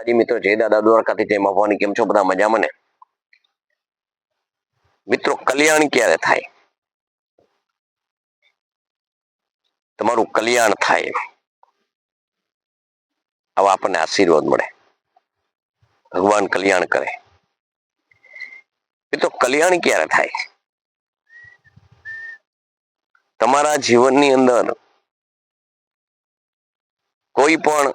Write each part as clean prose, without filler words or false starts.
માતાજી મિત્રો, જય દાદા દ્વારકાથી, જય મા ભવાની. કેમ છો બધા? મજામાં ને? મિત્રો, કલ્યાણ ક્યારે થાય? તમારું કલ્યાણ થાય, આવા આપણને આશીર્વાદ મળે, ભગવાન કલ્યાણ કરે. મિત્રો, કલ્યાણ ક્યારે થાય? તમારા જીવનની અંદર કોઈ પણ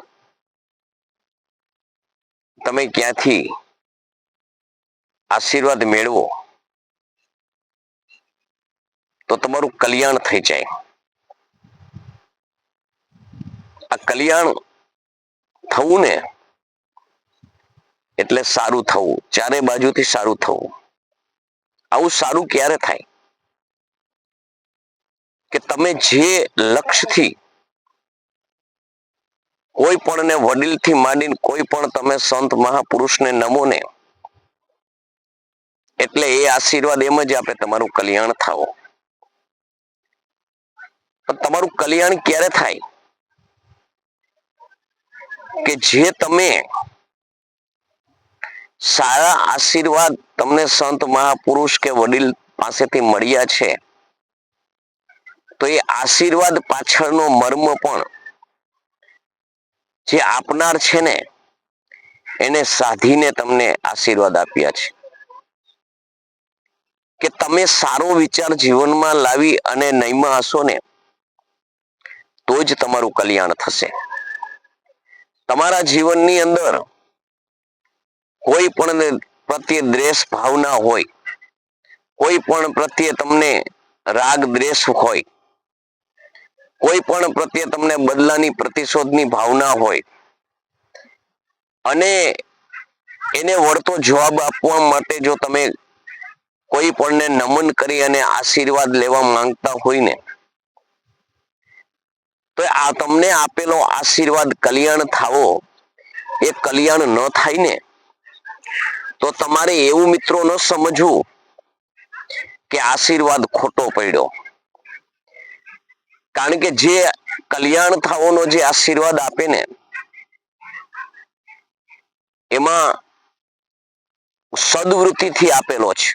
તમે ક્યાંથી આશીર્વાદ મેળવો તો તમારું કલ્યાણ થઈ જાય. આ કલ્યાણ થવું ને એટલે સારું થવું, ચારે બાજુથી સારું થવું. આવું સારું ક્યારે થાય કે તમે જે લક્ષ્યથી કોઈ પણ ને વડીલથી માંડીને કોઈ પણ તમે સંત મહાપુરુષને નમો ને એટલે એ આશીર્વાદ એમ જ આપે, તમારું કલ્યાણ થાવો. પણ તમારું કલ્યાણ ક્યારે થાય કે જે તમે સારા આશીર્વાદ તમને સંત મહાપુરુષ કે વડીલ પાસેથી મળ્યા છે, તો એ આશીર્વાદ પાછળનો મર્મ પણ જે આપનાર છે ને એને સાધીને તમને આશીર્વાદ આપ્યા છે કે તમે સારો વિચાર જીવનમાં લાવી અને નયમાં હશો ને તો જ તમારું કલ્યાણ થશે. તમારા જીવનની અંદર કોઈ પણ પ્રત્યે દ્વેષ ભાવના હોય, કોઈ પણ પ્રત્યે તમને રાગ દ્વેષ હોય, કોઈ પણ પ્રત્યે તમને બદલાની પ્રતિશોધની ભાવના હોય અને એને વળતો જવાબ આપવા માટે જો તમે કોઈ પણને નમન કરી અને આશીર્વાદ લેવા માંગતા હોય ને તો આ તમને આપેલો આશીર્વાદ કલ્યાણ થાવો એ કલ્યાણ ન થાય ને તો તમારે એવું મિત્રો ન સમજવું કે આશીર્વાદ ખોટો પડ્યો. કારણ કે જે કલ્યાણ થવાનો જે આશીર્વાદ આપે ને એમાં સદવૃત્તિથી આપેલો છે.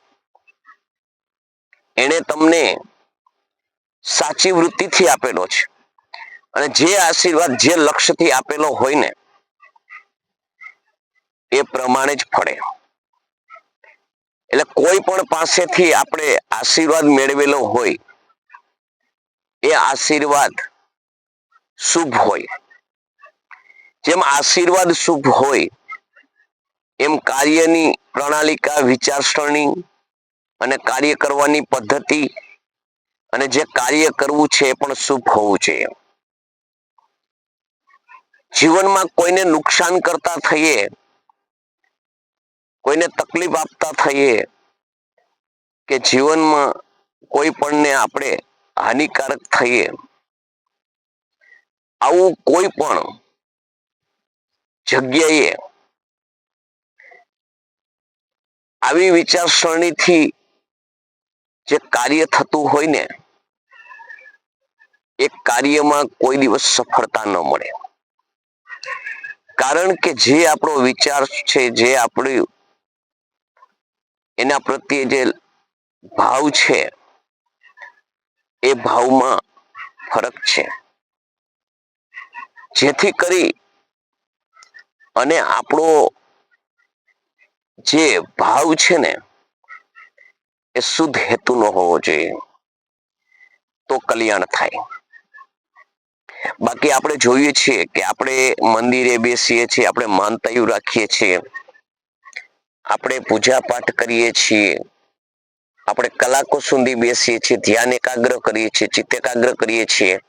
એને તમને સાચી વૃત્તિથી આપેલો છે અને જે આશીર્વાદ જે લક્ષ્યથી આપેલો હોય ને એ પ્રમાણે જ ફળે. એટલે કોઈ પણ પાસેથી આપણે આશીર્વાદ મેળવેલો હોય એ આશીર્વાદ શુભ હોય. જેમ આશીર્વાદ શુભ હોય એમ કાર્યની પ્રણાલિકા, વિચારસરણી અને કાર્ય કરવાની પદ્ધતિ અને જે કાર્ય કરવું છે એ પણ શુભ હોવું જોઈએ. જીવનમાં કોઈને નુકસાન કરતા થઈએ, કોઈને તકલીફ આપતા થઈએ કે જીવનમાં કોઈ પણને આપણે હાનિકારક થઈએ, આવું કોઈ પણ જગ્યાએ આવી વિચારસરણીથી જે કાર્ય થતું હોય ને એ કાર્યમાં કોઈ દિવસ સફળતા ન મળે. કારણ કે જે આપણો વિચાર છે, જે આપણી એના પ્રત્યે જે ભાવ છે એ ભાવમાં ફરક છે. જેથી કરી અને આપણો જે ભાવ છે ને એ શુદ્ધ હેતુનો હોવો જોઈએ તો કલ્યાણ થાય. બાકી આપણે જોઈએ છીએ કે આપણે મંદિરે બેસીએ છીએ, આપણે માનતાયું રાખીએ છીએ, આપણે પૂજા પાઠ કરીએ છીએ, આપણે કલાકો સુધી બેસીએ છીએ, ધ્યાન એકાગ્ર કરીએ છીએ, ચિત્ત એકાગ્ર કરીએ છીએ,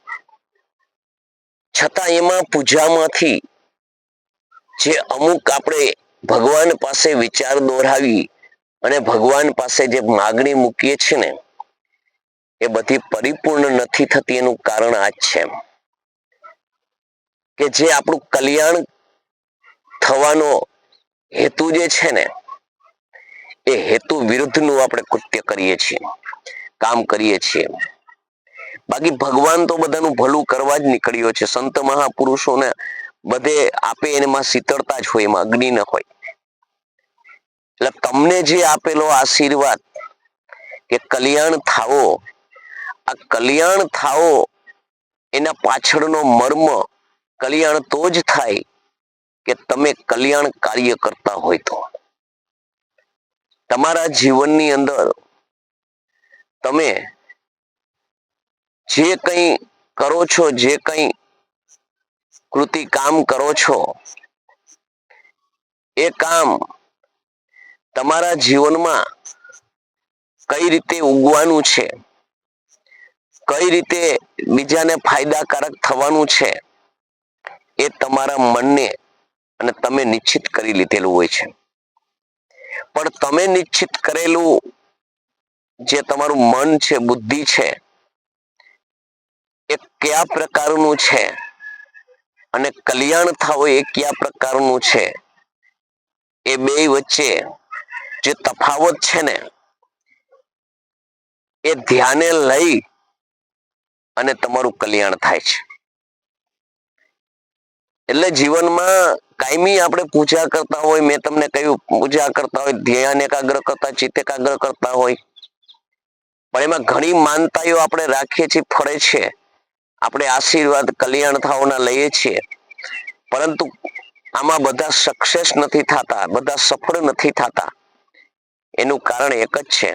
છતાં એમાં પૂજામાંથી જે અમુક આપણે ભગવાન પાસે વિચાર દોરાવી અને ભગવાન પાસે જે માગણી મૂકીએ છીએ ને એ બધી પરિપૂર્ણ નથી થતી. એનું કારણ આ જ છે કે જે આપણું કલ્યાણ થવાનો હેતુ જે છે ને એ હેતુ વિરુદ્ધનું આપણે કૃત્ય કરીએ છીએ, કામ કરીએ છીએ. બાકી ભગવાન તો બધાનું ભલું કરવા જ નીકળ્યો છે. સંત મહાપુરુષોને બધે આપે એમાં શીતળતા જ હોય, એમાં અગ્નિ ન હોય. એટલે તમને જે આપેલો આશીર્વાદ કે કલ્યાણ થાવો, આ કલ્યાણ થાવો એના પાછળનો મર્મ કલ્યાણ તો જ થાય કે તમે કલ્યાણ કાર્ય કરતા હોય તો. તમારા જીવનની અંદર તમે જે કંઈ કરો છો, જે કંઈ કૃતિ કામ કરો છો, એ કામ તમારા જીવનમાં કઈ રીતે ઉગવાનું છે, કઈ રીતે બીજાને ફાયદાકારક થવાનું છે, એ તમારા મનને અને તમે નિશ્ચિત કરી લીધેલું હોય છે. પણ તમે નિશ્ચિત કરેલું જે તમારું મન છે, બુદ્ધિ છે, એ કયા પ્રકારનું છે અને કલ્યાણ થવું એ કયા પ્રકારનું છે, એ બે વચ્ચે જે તફાવત છે ને, એ ધ્યાને લઈ અને તમારું કલ્યાણ થાય છે. એટલે જીવનમાં કાયમી આપણે પૂજા કરતા હોય, મેં તમને કહ્યું પૂજા કરતા હોય, ધ્યાન એકાગ્ર કરતા, ચિત્ત એકાગ્ર કરતા હોય, પણ એમાં ઘણી માનતાઓ આપણે રાખીએ છીએ, ફળે છે. આપણે આશીર્વાદ કલ્યાણ થવાના લઈએ છીએ, પરંતુ આમાં બધા સક્સેસ નથી થતા, બધા સફળ નથી થતા. એનું કારણ એક જ છે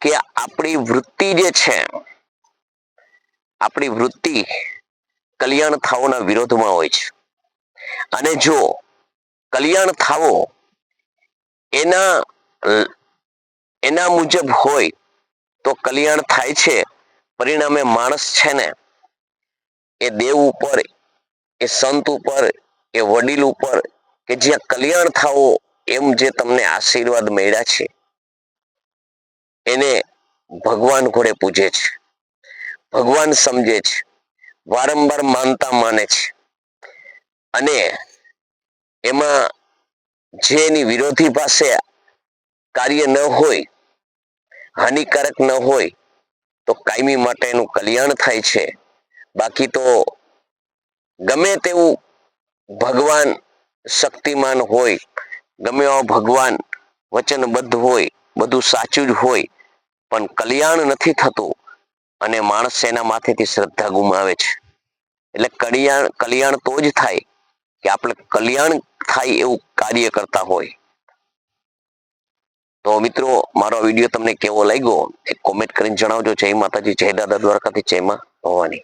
કે આપણી વૃત્તિ જે છે, આપણી વૃત્તિ કલ્યાણ થવાના વિરોધમાં હોય છે. અને જો કલ્યાણ થાવો એના એના મુજબ હોય તો કલ્યાણ થાય છે. પરિણામે માણસ છે ને, એ દેવ ઉપર, એ સંત ઉપર, એ વડીલ ઉપર, કે જ્યાં કલ્યાણ થાવો એમ જે તમને આશીર્વાદ મળ્યા છે, એને ભગવાન ઘોડે પૂજે છે, ભગવાન સમજે છે, વારંવાર માનતા માને છે. અને એમાં જે એની વિરોધી પાસે કાર્ય ન હોય, હાનિકારક ન હોય, તો કાયમી માટે એનું કલ્યાણ થાય છે. બાકી તો ગમે તેવું ભગવાન શક્તિમાન હોય, ગમે એવા ભગવાન વચનબદ્ધ હોય, બધું સાચું જ હોય, પણ કલ્યાણ નથી થતું અને માણસ એના માથેથી શ્રદ્ધા ગુમાવે છે. એટલે કલ્યાણ તો જ થાય કે આપણે કલ્યાણ થાય એવું કાર્ય કરતા હોય. તો મિત્રો, મારો વિડીયો તમને કેવો લાગ્યો એ કોમેન્ટ કરીને જણાવજો. જય માતાજી, જય દાદા દ્વારકાથી, જય માં ભવાની.